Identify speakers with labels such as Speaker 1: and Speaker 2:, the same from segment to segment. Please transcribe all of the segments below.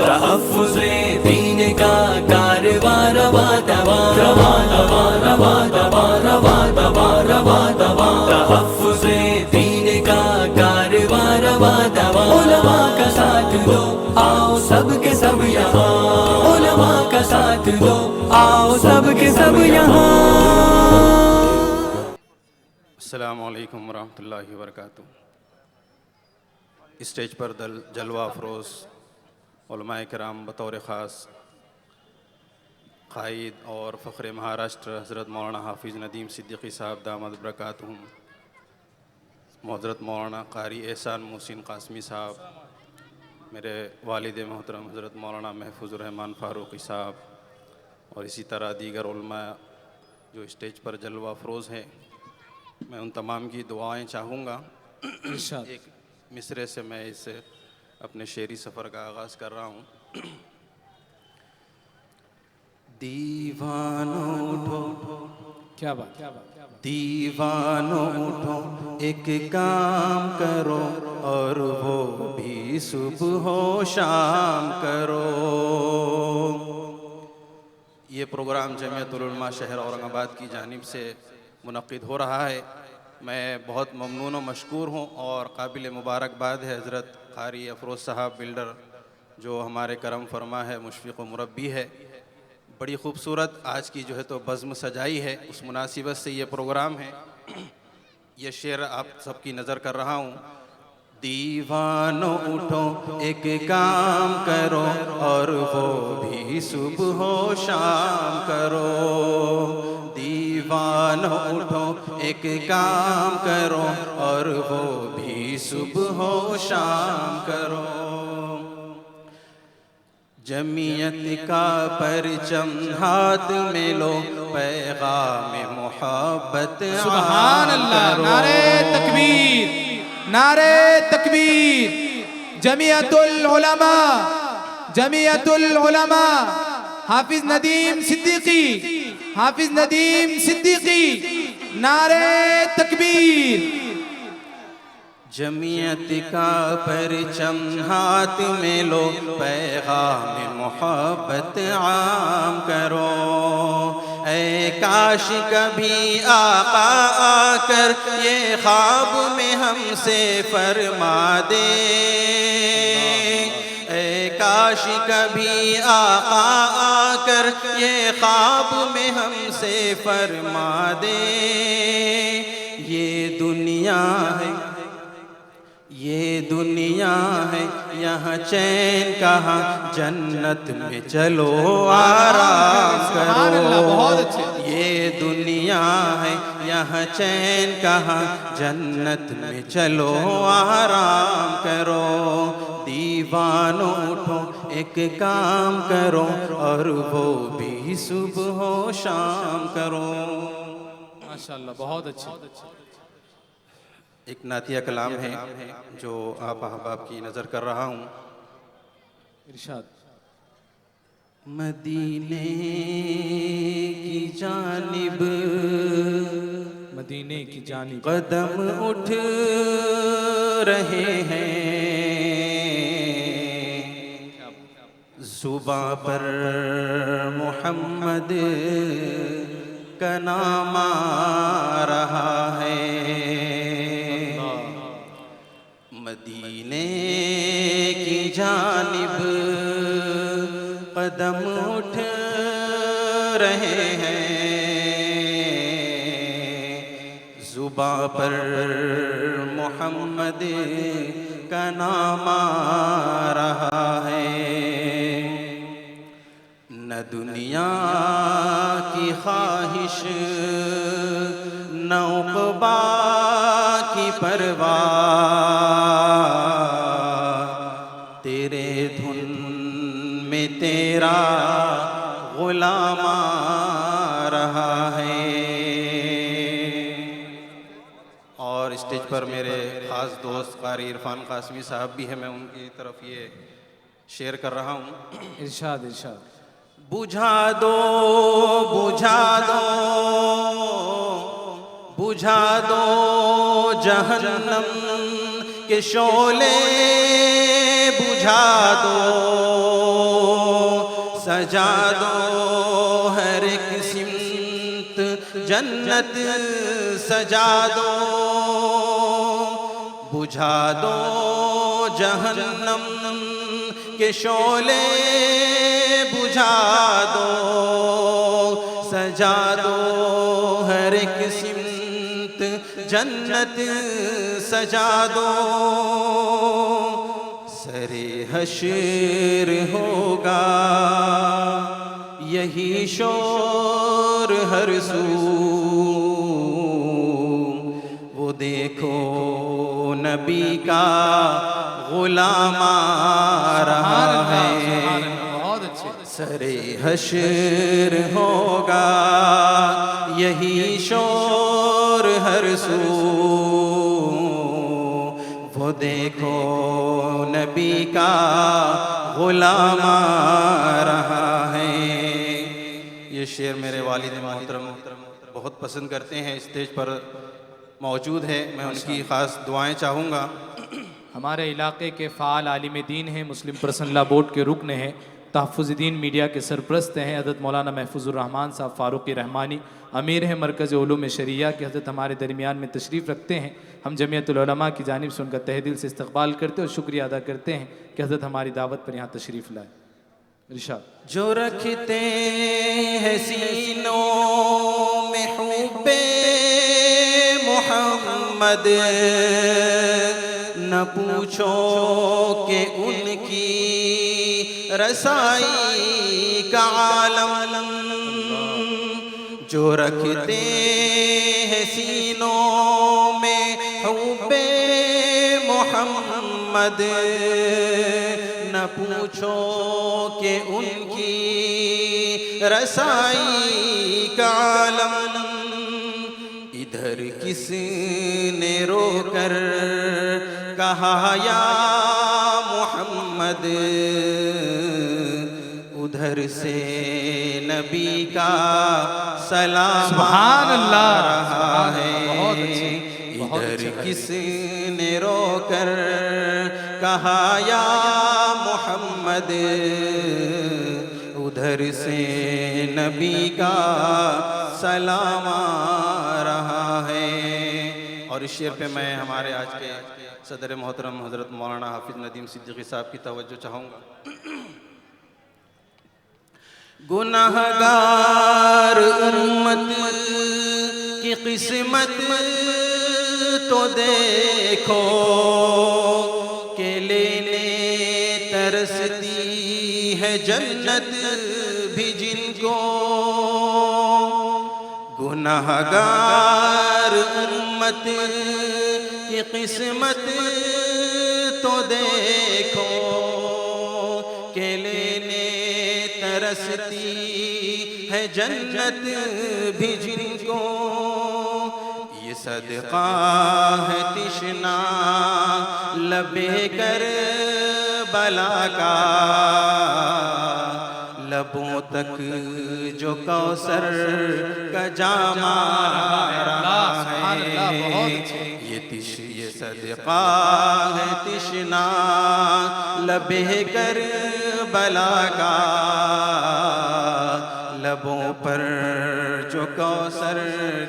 Speaker 1: تحفظ دین کا کارواں رواں رواں رواں رواں رواں رواں رواں رواں رواں رواں تحفظ دین کا کارواں رواں رواں علماء کا ساتھ دو آؤ سب کے سب یہاں علماء کا ساتھ دو آؤ سب کے سب یہاں.
Speaker 2: السلام علیکم ورحمۃ اللہ وبرکاتہ. اسٹیج پر جلوہ افروز علماء کرام بطور خاص قائد اور فخر مہاراشٹر حضرت مولانا حافظ ندیم صدیقی صاحب دامت برکاتہم، حضرت مولانا قاری احسان محسن قاسمی صاحب، میرے والد محترم حضرت مولانا محفوظ الرحمان فاروقی صاحب، اور اسی طرح دیگر علماء جو اسٹیج پر جلوہ افروز ہیں، میں ان تمام کی دعائیں چاہوں گا. ایک مصرعے سے میں اس اپنے شعری سفر کا آغاز کر رہا ہوں. دیوانوں اٹھو،
Speaker 3: کیا بات،
Speaker 2: دیوانوں اٹھو، ایک کام کرو اور وہ بھی صبح و شام کرو. یہ پروگرام جمعیت العلماء شہر اورنگ آباد کی جانب سے منعقد ہو رہا ہے. میں بہت ممنون و مشکور ہوں اور قابل مبارکباد ہے حضرت قاری افروز صاحب بلڈر جو ہمارے کرم فرما ہے، مشفق و مربی ہے. بڑی خوبصورت آج کی جو ہے تو بزم سجائی ہے، اس مناسبت سے یہ پروگرام ہے. یہ شعر آپ سب کی نظر کر رہا ہوں. دیوانوں اٹھو، ایک کام کرو اور وہ بھی صبح و شام کرو. دیوانوں اٹھو، ایک کام کرو اور وہ بھی صبح و شام کرو. جمعیت کا پرچم ہاتھ میں لو، پیغام محبت
Speaker 3: سبحان اللہ. نعرہ تکبیر، نعرہ تکبیر. جمعیت العلماء، جمعیت العلماء حافظ ندیم صدیقی، حافظ ندیم صدیقی. نعرہ تکبیر.
Speaker 2: جمعیت کا پرچم ہاتھ میں لو، پیغام محبت عام کرو. اے کاش کبھی آقا آ کر یہ خواب میں ہم سے فرما دے. اے کاش کبھی آقا آ کر یہ خواب میں ہم سے فرما دے. یہ دنیا ہے، یہ دنیا ہے، یہاں چین کہاں، جنت میں چلو آرام کرو. یہ دنیا ہے، یہاں چین کہاں، جنت میں چلو آرام کرو. دیوانوں اٹھو، ایک کام کرو اور وہ بھی صبح و شام کرو.
Speaker 3: ماشاءاللہ، بہت اچھا.
Speaker 2: ایک نعتیہ کلام ہے جو آپ احباب کی نظر کر رہا ہوں.
Speaker 3: ارشاد.
Speaker 2: مدینے کی جانب،
Speaker 3: مدینے کی جانب
Speaker 2: قدم اٹھ رہے ہیں، زباں پر محمد کا نام آ رہا ہے. مدینے کی جانب قدم اٹھ رہے ہیں، زباں پر محمد کا نام آ رہا ہے. نہ دنیا کی خواہش، نہ عقبا کی پرواہ، تیرے دھن میں تیرا غلام آ رہا ہے. اور اسٹیج پر میرے خاص دوست قاری عرفان قاسمی صاحب بھی ہیں، میں ان کی طرف یہ شیئر کر رہا ہوں.
Speaker 3: ارشاد، ارشاد.
Speaker 2: بجھا دو، بجھا دو، بجھا دو جہنم کے شعلے، بجھا دو سجا دو ہر ایک سمت جنت سجا دو بجھا دو جہنم کے شعلے بجھا دو سجا دو ہر ایک سمت جنت سجا دو سر حشر ہوگا یہی شور ہر سو وہ دیکھو نبی کا غلام آ رہا ہے
Speaker 3: بہت اچھے
Speaker 2: سر حشر ہوگا یہی شور ہر سو وہ دیکھو نبی کا غلام آ رہا ہے یہ شعر میرے والد محترم بہت پسند کرتے ہیں اسٹیج پر موجود ہے میں ان کی خاص دعائیں چاہوں گا
Speaker 3: ہمارے علاقے کے فعال عالم دین ہیں مسلم پرسنل لا بورڈ کے رکن ہیں تحفظ دین میڈیا کے سرپرست ہیں حضرت مولانا محفوظ الرحمان صاحب فاروقی رحمانی امیر ہیں مرکز علوم شریعہ کے حضرت ہمارے درمیان میں تشریف رکھتے ہیں ہم جمعیت العلماء کی جانب سے ان کا تہ دل سے استقبال کرتے اور شکریہ ادا کرتے ہیں کہ حضرت ہماری دعوت پر یہاں تشریف لائے ارشاد
Speaker 2: جو رکھتے ہیں سینوں میں حب محمد نہ پوچھو کہ ان کی رسائی کا عالم جو رکھتے ہیں سینوں میں حب محمد نہ پوچھو کہ ان کی رسائی کا عالم ادھر کس نے رو کر کہا یا محمد ادھر سے نبی کا سلام
Speaker 3: سبحان اللہ
Speaker 2: رہا ہے
Speaker 3: بہت اچھے
Speaker 2: ادھر کس نے رو کر کہا یا محمد ادھر سے نبی کا سلام آ رہا ہے اور اس شعر پہ میں ہمارے آج کے صدر محترم حضرت مولانا حافظ ندیم صدیقی صاحب کی توجہ چاہوں گا گناہگار امت کی قسمت تو دیکھو کہ لینے ترستی ہے جنت بھی جن کو گناہگار امت کی قسمت تو دیکھو کہ لینے ترستی ہے جنت بھی جن کو یہ صدقہ ہے تشنا لبے کر بلا کا لبوں تک جو کوثر کا جام آ رہا ہے یہ صدقہ ہے تشنا لبے کر بلا کا لبوں پر جو کوثر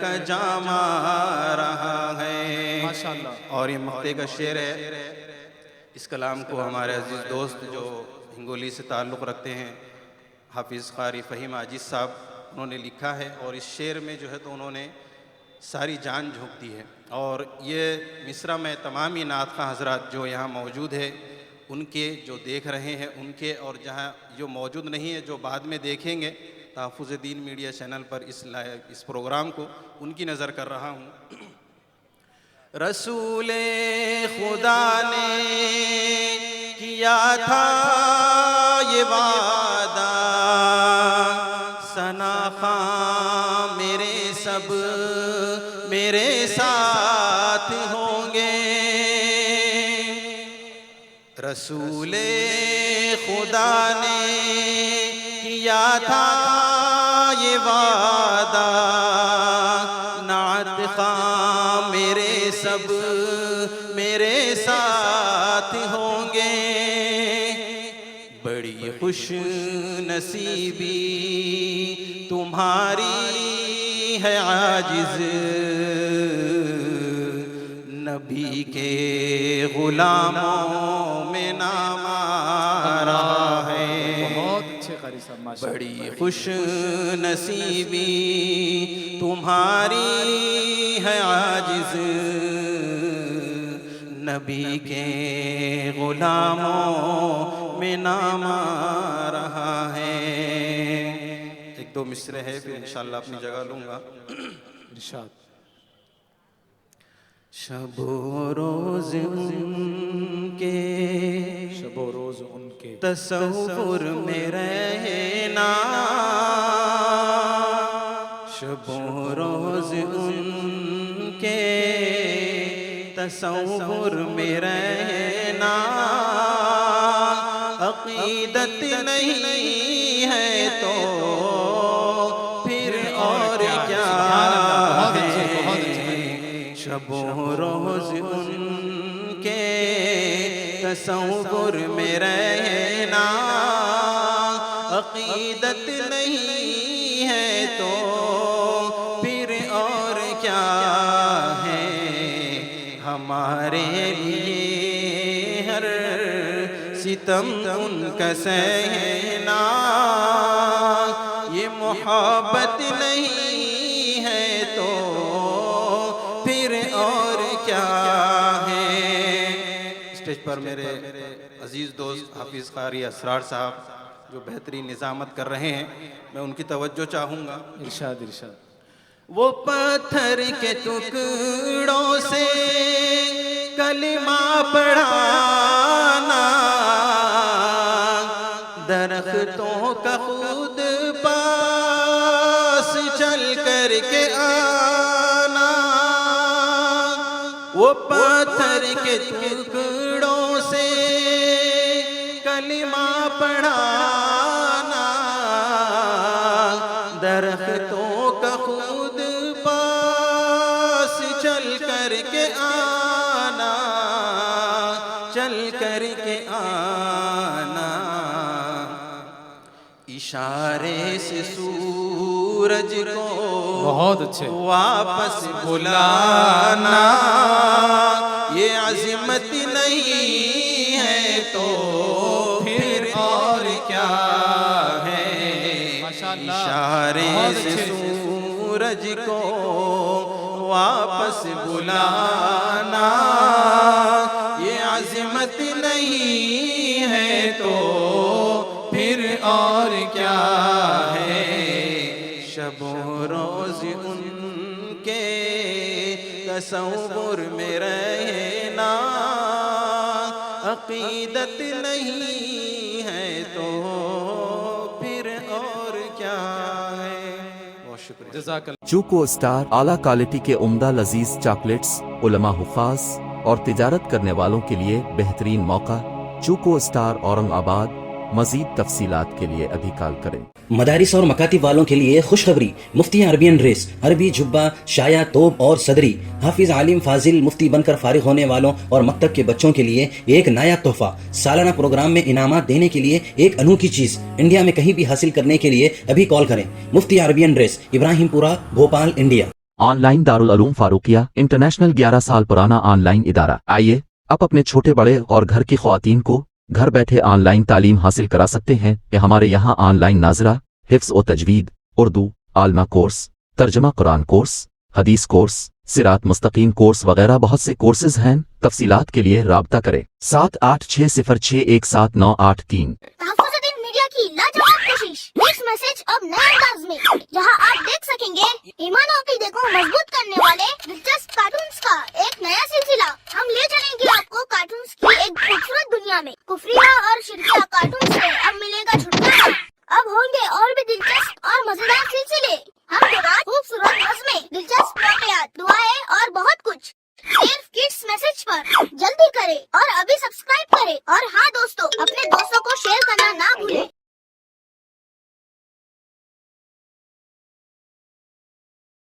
Speaker 2: کا جام آ رہا ہے
Speaker 3: ماشاءاللہ
Speaker 2: اور یہ مقطع کا شعر ہے اس کلام کو ہمارے عزیز دوست جو ہنگولی سے تعلق رکھتے ہیں حافظ قاری فہیم عاجز صاحب انہوں نے لکھا ہے اور اس شعر میں جو ہے تو انہوں نے ساری جان جھونک دی ہے اور یہ مصرع میں تمام ہی نعت خواں حضرات جو یہاں موجود ہے ان کے جو دیکھ رہے ہیں ان کے اور جہاں جو موجود نہیں ہے جو بعد میں دیکھیں گے تحفظ دین میڈیا چینل پر اس پروگرام کو ان کی نظر کر رہا ہوں رسول خدا نے کیا تھا یہ وعدہ ثنا خاں میرے سب میرے ساتھ ہوں گے رسول خدا نے کیا تھا یہ وعدہ نعت خواں میرے سب میرے ساتھ ہوں گے بڑی خوش نصیبی تمہاری ہے عاجز نبی کے غلاموں میں نام آ رہا ہے
Speaker 3: بہت اچھے قاری صاحب ماشاء اللہ
Speaker 2: بڑی خوش نصیبی تمہاری ہے عاجز نبی کے غلاموں میں نام آ رہا ہے ایک دو مصرے ہے پھر انشاءاللہ اپنی جگہ لوں گا
Speaker 3: ارشاد
Speaker 2: شب و روز ان کے
Speaker 3: شب و روز ان کے
Speaker 2: تصور میں رہنا شب و روز ان کے تصور میں رہنا عقیدت نہیں ہے تو پھر اور کیا ہے شب و روز ان کے تصور میں رہنا عقیدت نہیں ہے تو پھر اور کیا ہے ہمارے لیے ہر ستم ان کا سہنا یہ محبت نہیں ہے تو پھر اور کیا ہے اسٹیج پر میرے عزیز دوست حافظ قاری اسرار صاحب جو بہترین نظامت کر رہے ہیں میں ان کی توجہ چاہوں گا
Speaker 3: ارشاد ارشاد
Speaker 2: وہ پتھر کے ٹکڑوں سے کلمہ پڑھانا درختوں کا خود پاس چل کر کے آنا وہ پتھر کے ٹکڑوں سے کلمہ پڑھانا درختوں کا خود پاس چل کر کے آنا چل کر کے آنا اشارے سے سورج کو
Speaker 3: بہت اچھے
Speaker 2: واپس بلانا یہ عظمت نہیں ہے تو پھر اور کیا ہے اشارے سے سورج کو واپس بلانا یہ عظمت نہیں ہے تو پھر اور کیا ہے شب و روز ان کے تصور میں رہنا عقیدت نہیں ہے تو پھر اور کیا ہے بہت شکریہ
Speaker 3: جزاک اللہ
Speaker 4: چوکو اسٹار اعلیٰ کوالٹی کے عمدہ لذیذ چاکلیٹس علماء حفاظ اور تجارت کرنے والوں کے لیے بہترین موقع چوکو اسٹار اورنگ آباد مزید تفصیلات کے لیے ابھی کال کریں
Speaker 5: مدارس اور مکاتب والوں کے لیے خوشخبری مفتی عربین ڈریس عربی جبہ شایا توب اور صدری حافظ عالم فاضل مفتی بن کر فارغ ہونے والوں اور مکتب کے بچوں کے لیے ایک نیا تحفہ سالانہ پروگرام میں انعامات دینے کے لیے ایک انوکھی چیز انڈیا میں کہیں بھی حاصل کرنے کے لیے ابھی کال کریں مفتی عربین ڈریس ابراہیم پورہ Bhopal India
Speaker 4: on line Darul Uloom Farooqia international 11 سال پرانا آن لائن ادارہ آئیے اب اپنے چھوٹے بڑے اور گھر کی خواتین کو گھر بیٹھے آن لائن تعلیم حاصل کرا سکتے ہیں کہ ہمارے یہاں آن لائن ناظرہ حفظ و تجوید اردو عالمہ کورس ترجمہ قرآن کورس حدیث کورس صراط مستقیم کورس وغیرہ بہت سے کورسز ہیں تفصیلات کے لیے رابطہ کریں 7860617983
Speaker 6: تحفظ دین میڈیا کی لاجواب کوشش نیکسٹ میسج اب نئے انداز میں جہاں آپ دیکھ سکیں گے ایمان و عقیدے کو مضبوط کرنے والے دلچسپ کارٹونز کا ایک نیا سلسلہ ہم لے چلیں گے آپ کو کارٹونز کی ایک خوبصورت دنیا میں کفریہ اور شرکیہ کارٹون سے اب ملے گا چھٹکارا اب ہوں گے اور بھی دلچسپ اور مزیدار سلسلے ہم کے بعد خوبصورت نظمیں دلچسپ واقعات دعائیں اور بہت کچھ صرف کڈس میسج پر جلدی کرے اور ابھی سبسکرائب کرے اور